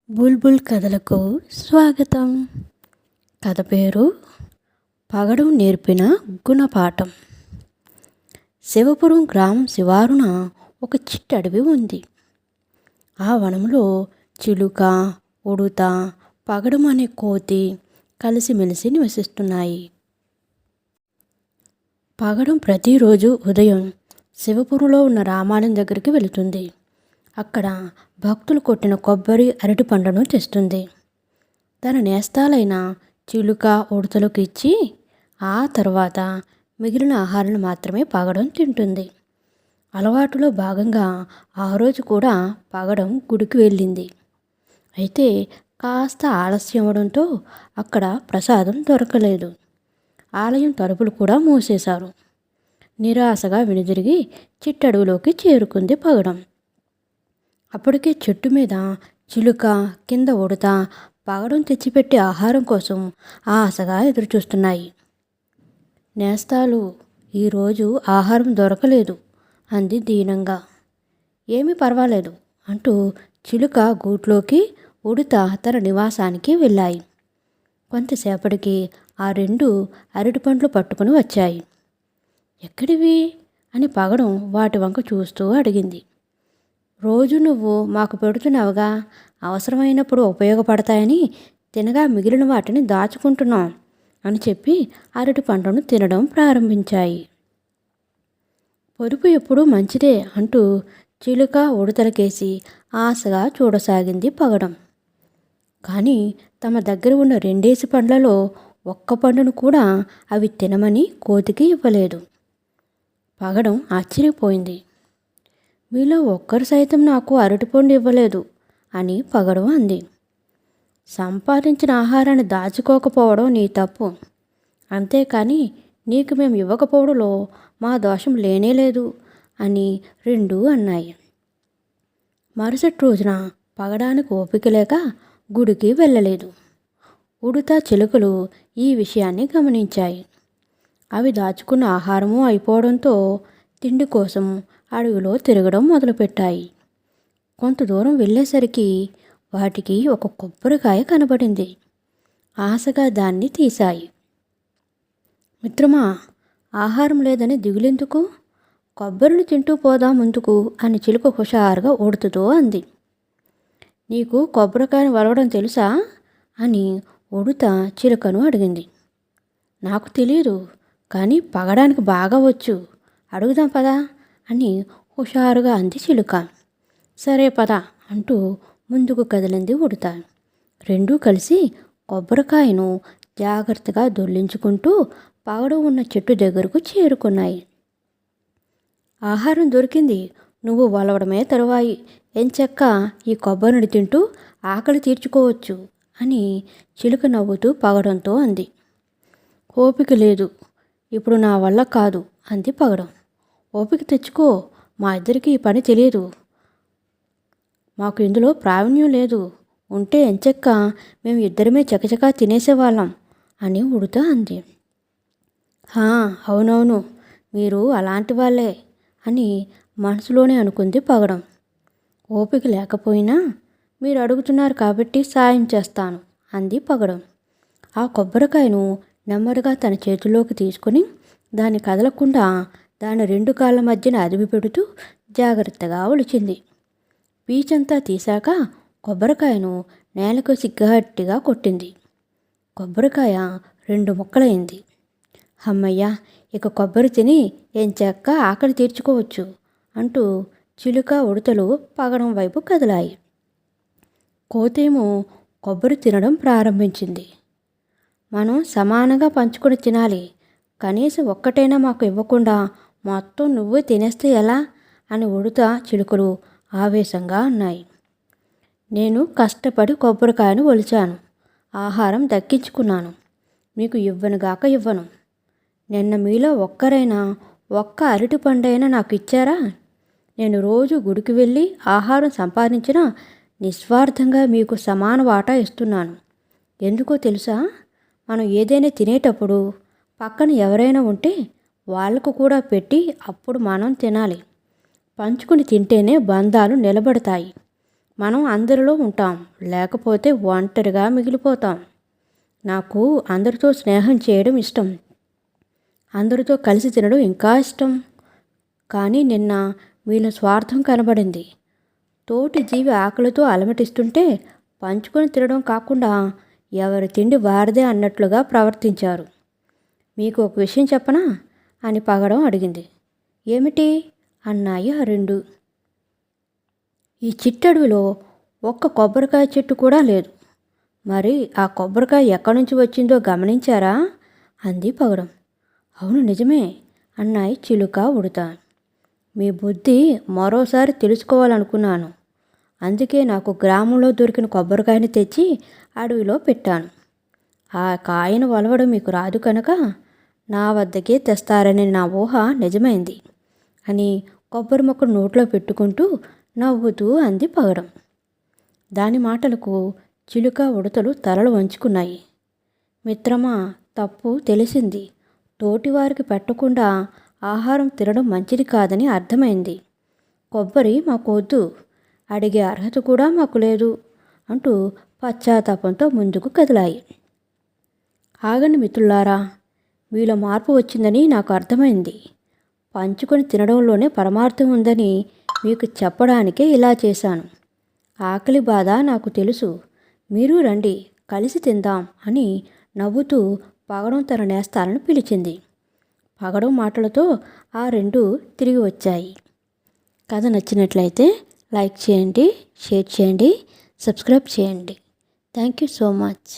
బుల్బుల్ కథలకు స్వాగతం. కథ పేరు పగడం నేర్పిన గుణపాఠం. శివపురం గ్రామం శివారున ఒక చిట్టడవి ఉంది. ఆ వనంలో చిలుక, ఉడుత, పగడం అనే కోతి కలిసిమెలిసి నివసిస్తున్నాయి. పగడం ప్రతిరోజు ఉదయం శివపురంలో ఉన్న రామాలయం దగ్గరికి వెళుతుంది. అక్కడ భక్తులు కొట్టిన కొబ్బరి, అరటి పండును తెస్తుంది. తన నేస్తాలైన చిలుక, ఉడతలకు ఇచ్చి ఆ తర్వాత మిగిలిన ఆహారాన్ని మాత్రమే పగడం తింటుంది. అలవాటులో భాగంగా ఆ రోజు కూడా పగడం గుడికి వెళ్ళింది. అయితే కాస్త ఆలస్యం అవడంతో అక్కడ ప్రసాదం దొరకలేదు. ఆలయం తలుపులు కూడా మూసేశారు. నిరాశగా వెనుదిరిగి చిట్టడవిలోకి చేరుకుంది పగడం. అప్పటికే చెట్టు మీద చిలుక, కింద ఉడత పగడం తెచ్చిపెట్టే ఆహారం కోసం ఆశగా ఎదురుచూస్తున్నాయి. నేస్తాలు, ఈరోజు ఆహారం దొరకలేదు అంది దీనంగా. ఏమీ పర్వాలేదు అంటూ చిలుక గూట్లోకి, ఉడత తన నివాసానికి వెళ్ళాయి. కొంతసేపటికి ఆ రెండు అరటిపండ్లు పట్టుకుని వచ్చాయి. ఎక్కడివి అని పగడం వాటి వంక చూస్తూ అడిగింది. రోజు నువ్వు మాకు పెడుతున్నావుగా, అవసరమైనప్పుడు ఉపయోగపడతాయని తినగా మిగిలిన వాటిని దాచుకుంటున్నాం అని చెప్పి అరటి పండును తినడం ప్రారంభించాయి. పొదుపు ఎప్పుడూ మంచిదే అంటూ చిలుక ఉడతలకేసి ఆశగా చూడసాగింది పగడం. కానీ తమ దగ్గర ఉన్న 2 పండ్లలో ఒక్క పండును కూడా అవి తినమని కోతికి ఇవ్వలేదు. పగడం ఆశ్చర్యపోయింది. మీలో ఒక్కరు సైతం నాకు అరటిపండు ఇవ్వలేదు అని పగడం అంది. సంపాదించిన ఆహారాన్ని దాచుకోకపోవడం నీ తప్పు, అంతేకాని నీకు మేము ఇవ్వకపోవడంలో మా దోషం లేనేలేదు అని రెండూ అన్నాయి. మరుసటి రోజున పగడానికి ఓపిక లేక గుడికి వెళ్ళలేదు. ఉడత, చిలుకలు ఈ విషయాన్ని గమనించాయి. అవి దాచుకున్న ఆహారము అయిపోవడంతో తిండి కోసం అడవిలో తిరగడం మొదలుపెట్టాయి. కొంత దూరం వెళ్ళేసరికి వాటికి ఒక కొబ్బరికాయ కనబడింది. ఆశగా దాన్ని తీశాయి. మిత్రమా, ఆహారం లేదని దిగులెందుకు? కొబ్బరిని తింటూ పోదాం ముందుకు అని చిలుక హుషారుగా ఉడుతూ అంది. నీకు కొబ్బరికాయను వలవడం తెలుసా అని ఉడుత చిలుకను అడిగింది. నాకు తెలియదు, కానీ పగడానికి బాగా వచ్చు, అడుగుదాం పదా అని హుషారుగా అంది చిలుక. సరే పద అంటూ ముందుకు కదిలింది ఉడత. రెండూ కలిసి కొబ్బరికాయను జాగ్రత్తగా దొర్లించుకుంటూ పగడం ఉన్న చెట్టు దగ్గరకు చేరుకున్నాయి. ఆహారం దొరికింది, నువ్వు వలవడమే తరువాయి, ఎంచక్క ఈ కొబ్బరిని తింటూ ఆకలి తీర్చుకోవచ్చు అని చిలుక నవ్వుతూ పగడంతో అంది. ఓపిక లేదు, ఇప్పుడు నా వల్ల కాదు అంది పగడం. ఓపిక తెచ్చుకో, మా ఇద్దరికి ఈ పని తెలియదు, మాకు ఇందులో ప్రావీణ్యం లేదు, ఉంటే ఎంచక్క మేము ఇద్దరమే చకచకా తినేసేవాళ్ళం అని ఉడత అంది. అవునవును, మీరు అలాంటి వాళ్ళే అని మనసులోనే అనుకుంది పగడం. ఓపిక లేకపోయినా మీరు అడుగుతున్నారు కాబట్టి సాయం చేస్తాను అంది పగడం. ఆ కొబ్బరికాయను నెమ్మదిగా తన చేతిలోకి తీసుకుని దాన్ని కదలకుండా దాని 2 కాళ్ళ మధ్యన అదిమి పెడుతూ జాగ్రత్తగా ఒలిచింది. పీచంతా తీశాక కొబ్బరికాయను నేలకు గట్టిగా కొట్టింది. కొబ్బరికాయ 2 ముక్కలైంది. అమ్మయ్య, ఇక కొబ్బరి తిని ఎంచక్క ఆకలి తీర్చుకోవచ్చు అంటూ చిలుక, ఉడతలు పగడం వైపు కదిలాయి. కోతేమో కొబ్బరి తినడం ప్రారంభించింది. మనం సమానంగా పంచుకొని తినాలి, కనీసం ఒక్కటైనా మాకు ఇవ్వకుండా మొత్తం నువ్వే తినేస్తే ఎలా అని ఉడత, చిలుకలు ఆవేశంగా అన్నాయి. నేను కష్టపడి కొబ్బరికాయను ఒలిచాను, ఆహారం దక్కించుకున్నాను, మీకు ఇవ్వనుగాక ఇవ్వను. నిన్న మీలో ఒక్కరైనా ఒక్క అరటి పండైనా నాకు ఇచ్చారా? నేను రోజు గుడికి వెళ్ళి ఆహారం సంపాదించినా నిస్వార్థంగా మీకు సమాన వాటా ఇస్తున్నాను. ఎందుకో తెలుసా, మనం ఏదైనా తినేటప్పుడు పక్కన ఎవరైనా ఉంటే వాళ్లకు కూడా పెట్టి అప్పుడు మనం తినాలి. పంచుకుని తింటేనే బంధాలు నిలబడతాయి. మనం అందరిలో ఉంటాం, లేకపోతే ఒంటరిగా మిగిలిపోతాం. నాకు అందరితో స్నేహం చేయడం ఇష్టం, అందరితో కలిసి తినడం ఇంకా ఇష్టం. కానీ నిన్న వీళ్ళ స్వార్థం కనబడింది. తోటి జీవి ఆకలితో అలమటిస్తుంటే పంచుకొని తినడం కాకుండా ఎవరి తిండి వారిదే అన్నట్లుగా ప్రవర్తించారు. మీకు ఒక విషయం చెప్పనా అని పగడం అడిగింది. ఏమిటి అన్నాయి ఆ రెండు. ఈ చిట్టడవిలో ఒక్క కొబ్బరికాయ చెట్టు కూడా లేదు. మరి ఆ కొబ్బరికాయ ఎక్కడి నుంచి వచ్చిందో గమనించారా అంది పగడం. అవును నిజమే అన్నాయి చిలుక ఉడత. మీ బుద్ధి మరోసారి తెలుసుకోవాలనుకున్నాను. అందుకే నాకు గ్రామంలో దొరికిన కొబ్బరికాయని తెచ్చి అడవిలో పెట్టాను. ఆ కాయను వలవడం మీకు రాదు కనుక నా వద్దకే తెస్తారని నా ఊహ నిజమైంది అని కొబ్బరి మొక్కను నోట్లో పెట్టుకుంటూ నవ్వుతూ అంది పగడం. దాని మాటలకు చిలుక ఉడతలు తలలు వంచుకున్నాయి. మిత్రమా, తప్పు తెలిసింది. తోటివారికి పెట్టకుండా ఆహారం తినడం మంచిది కాదని అర్థమైంది. కొబ్బరి మాకు వద్దు, అడిగే అర్హత కూడా మాకు లేదు అంటూ పశ్చాత్తాపంతో ముందుకు కదిలాయి. ఆగండి మిత్రులారా, మీలో మార్పు వచ్చిందని నాకు అర్థమైంది. పంచుకొని తినడంలోనే పరమార్థం ఉందని మీకు చెప్పడానికే ఇలా చేశాను. ఆకలి బాధ నాకు తెలుసు. మీరు రండి, కలిసి తిందాం అని నవ్వుతూ పగడం తన నేస్తాలను పిలిచింది. పగడం మాటలతో ఆ రెండు తిరిగి వచ్చాయి. కథ నచ్చినట్లయితే లైక్ చేయండి, షేర్ చేయండి, సబ్స్క్రైబ్ చేయండి. Thank you so much.